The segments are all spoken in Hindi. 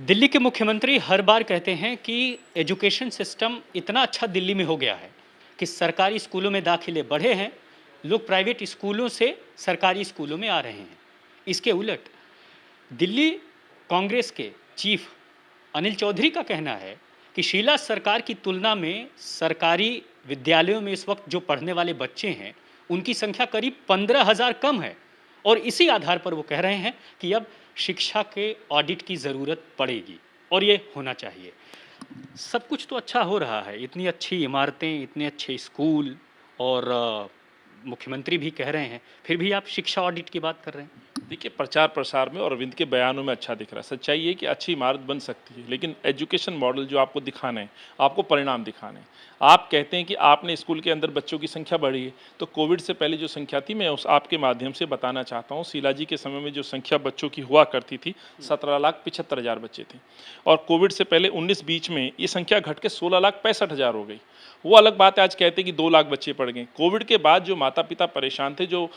दिल्ली के मुख्यमंत्री हर बार कहते हैं कि एजुकेशन सिस्टम इतना अच्छा दिल्ली में हो गया है कि सरकारी स्कूलों में दाखिले बढ़े हैं, लोग प्राइवेट स्कूलों से सरकारी स्कूलों में आ रहे हैं। इसके उलट दिल्ली कांग्रेस के चीफ अनिल चौधरी का कहना है कि शीला सरकार की तुलना में सरकारी विद्यालयों में इस वक्त जो पढ़ने वाले बच्चे हैं, उनकी संख्या करीब 15,000 कम है और इसी आधार पर वो कह रहे हैं कि अब शिक्षा के ऑडिट की ज़रूरत पड़ेगी और ये होना चाहिए। सब कुछ तो अच्छा हो रहा है, इतनी अच्छी इमारतें, इतने अच्छे स्कूल और मुख्यमंत्री भी कह रहे हैं, फिर भी आप शिक्षा ऑडिट की बात कर रहे हैं। देखिए, प्रचार प्रसार में और अरविंद के बयानों में अच्छा दिख रहा है। सच्चाई ये कि अच्छी इमारत बन सकती है, लेकिन एजुकेशन मॉडल जो आपको दिखाना है, आपको परिणाम दिखाने हैं। आप कहते हैं कि आपने स्कूल के अंदर बच्चों की संख्या बढ़ी है, तो कोविड से पहले जो संख्या थी, मैं उस आपके माध्यम से बताना चाहता हूँ। शीला जी के समय में जो संख्या बच्चों की हुआ करती थी, 17,75,000 बच्चे थे, और कोविड से पहले 19-20 में ये संख्या घट के 16,65,000 हो गई। वो अलग बात है, आज कहते हैं कि 2 लाख बच्चे पढ़ गए। कोविड के बाद जो माता पिता परेशान थे, जो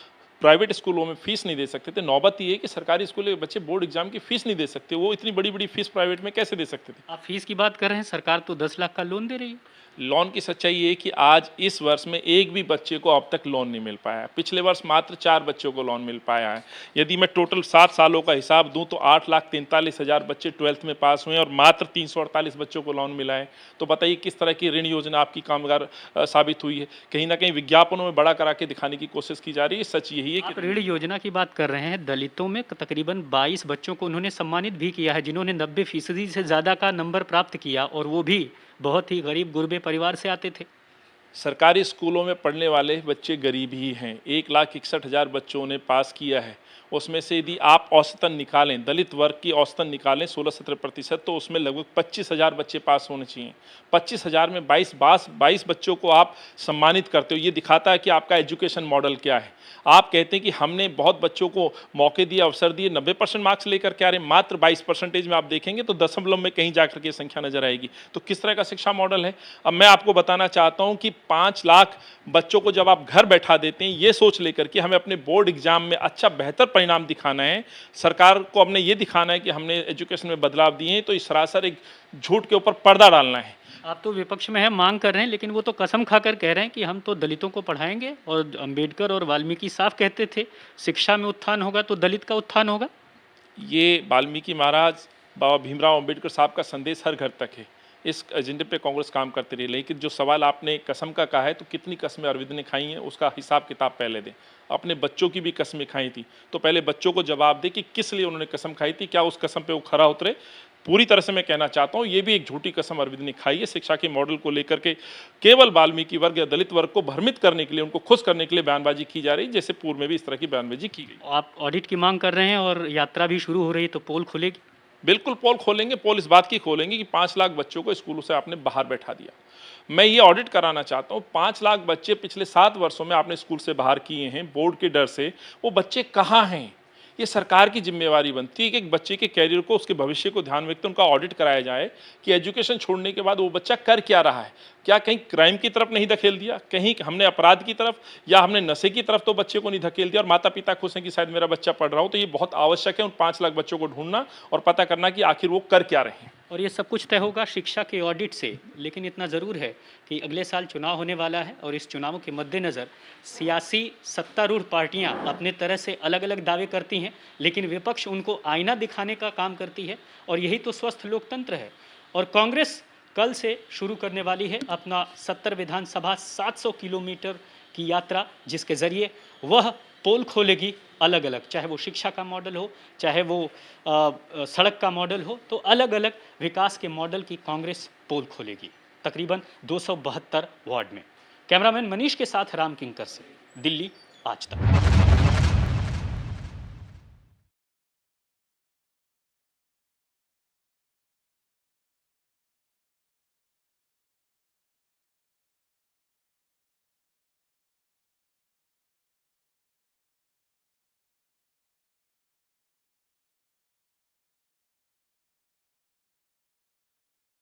प्राइवेट स्कूलों में फीस नहीं दे सकते थे, नौबत ये है कि सरकारी स्कूलों के बच्चे बोर्ड एग्जाम की फीस नहीं दे सकते। वो इतनी बड़ी बड़ी फीस प्राइवेट में कैसे दे सकते थे? आप फीस की बात कर रहे हैं, सरकार तो 10 लाख का लोन दे रही है। लोन की सच्चाई ये है कि आज इस वर्ष में एक भी बच्चे को अब तक लोन नहीं मिल पाया है। पिछले वर्ष मात्र 4 बच्चों को लोन मिल पाया है। यदि मैं टोटल 7 सालों का हिसाब दूं तो 8,43,000 बच्चे 12th में पास हुए और मात्र 348 बच्चों को लोन मिला है। तो बताइए किस तरह की ऋण योजना आपकी कामगार साबित हुई है। कहीं ना कहीं विज्ञापनों में बड़ा करा के दिखाने की कोशिश की जा रही है। सच यही है आप कि ऋण योजना की बात कर रहे हैं, दलितों में तकरीबन 22 बच्चों को उन्होंने सम्मानित भी किया है, जिन्होंने 90% से ज़्यादा का नंबर प्राप्त किया, और वो भी बहुत ही गरीब गुरबे परिवार से आते थे। सरकारी स्कूलों में पढ़ने वाले बच्चे गरीब ही हैं। 1,61,000 बच्चों ने पास किया है। उसमें से यदि आप औसतन निकालें, दलित वर्ग की औसतन निकालें 16-17%, तो उसमें लगभग 25,000 बच्चे पास होने चाहिए। 25,000 में 22 बच्चों को आप सम्मानित करते हो, ये दिखाता है कि आपका एजुकेशन मॉडल क्या है। आप कहते हैं कि हमने बहुत बच्चों को मौके दिए, अवसर दिए, 90% मार्क्स लेकर के आ रहे हैं। मात्र 22% में आप देखेंगे तो दशमलव में कहीं जाकर के संख्या नजर आएगी। तो किस तरह का शिक्षा मॉडल है? अब मैं आपको बताना चाहता हूं कि 5 लाख बच्चों को जब आप घर बैठा देते हैं, ये सोच लेकर कि हमें अपने बोर्ड एग्जाम में अच्छा बेहतर परिणाम दिखाना है, सरकार को हमने ये दिखाना है कि हमने एजुकेशन में बदलाव दिए हैं, तो इस सरासर एक झूठ के ऊपर पर्दा डालना है। आप तो विपक्ष में है, मांग कर रहे हैं, लेकिन वो तो कसम खाकर कह रहे हैं कि हम तो दलितों को पढ़ाएंगे, और अंबेडकर और वाल्मीकि साफ कहते थे शिक्षा में उत्थान होगा तो दलित का उत्थान होगा। ये वाल्मीकि महाराज, बाबा भीमराव अंबेडकर साहब का संदेश हर घर तक है। इस एजेंडे पे कांग्रेस काम करती रही। लेकिन जो सवाल आपने कसम का कहा है, तो कितनी कस्में अरविंद ने खाई हैं, उसका हिसाब किताब पहले दें। अपने बच्चों की भी कस्में खाई थी, तो पहले बच्चों को जवाब दे कि किस लिए उन्होंने कसम खाई थी, क्या उस कसम पे वो खरा उतरे। पूरी तरह से मैं कहना चाहता हूँ, ये भी एक झूठी कसम अरविंद ने खाई है। शिक्षा के मॉडल को लेकर के केवल वाल्मीकि वर्ग या दलित वर्ग को भ्रमित करने के लिए, उनको खुश करने के लिए बयानबाजी की जा रही है, जैसे पूर्व में भी इस तरह की बयानबाजी की गई। आप ऑडिट की मांग कर रहे हैं और यात्रा भी शुरू हो रही है, तो पोल खुलेगी। बिल्कुल पोल खोलेंगे। पोल इस बात की खोलेंगे कि 5 लाख बच्चों को स्कूलों से आपने बाहर बैठा दिया। मैं ये ऑडिट कराना चाहता हूँ, 5 लाख बच्चे पिछले 7 वर्षों में आपने स्कूल से बाहर किए हैं बोर्ड के डर से। वो बच्चे कहाँ हैं? ये सरकार की जिम्मेवारी बनती है कि एक बच्चे के कैरियर को, उसके भविष्य को ध्यान में रखते उनका ऑडिट कराया जाए कि एजुकेशन छोड़ने के बाद वो बच्चा कर क्या रहा है। क्या कहीं क्राइम की तरफ नहीं धकेल दिया, कहीं हमने अपराध की तरफ या हमने नशे की तरफ तो बच्चे को नहीं धकेल दिया, और माता पिता खुश हैं कि शायद मेरा बच्चा पढ़ रहा हो। तो ये बहुत आवश्यक है उन 5 लाख बच्चों को ढूंढना और पता करना कि आखिर वो कर क्या रहे हैं। और ये सब कुछ तय होगा शिक्षा के ऑडिट से। लेकिन इतना ज़रूर है कि अगले साल चुनाव होने वाला है, और इस चुनावों के मद्देनज़र सियासी सत्तारूढ़ पार्टियां अपने तरह से अलग अलग दावे करती हैं, लेकिन विपक्ष उनको आईना दिखाने का काम करती है, और यही तो स्वस्थ लोकतंत्र है। और कांग्रेस कल से शुरू करने वाली है अपना 70 विधानसभा 700 किलोमीटर की यात्रा, जिसके ज़रिए वह पोल खोलेगी अलग अलग, चाहे वो शिक्षा का मॉडल हो, चाहे वो सड़क का मॉडल हो, तो अलग अलग विकास के मॉडल की कांग्रेस पोल खोलेगी तकरीबन 272 वार्ड में। कैमरामैन मनीष के साथ राम किंकर से दिल्ली आज तक।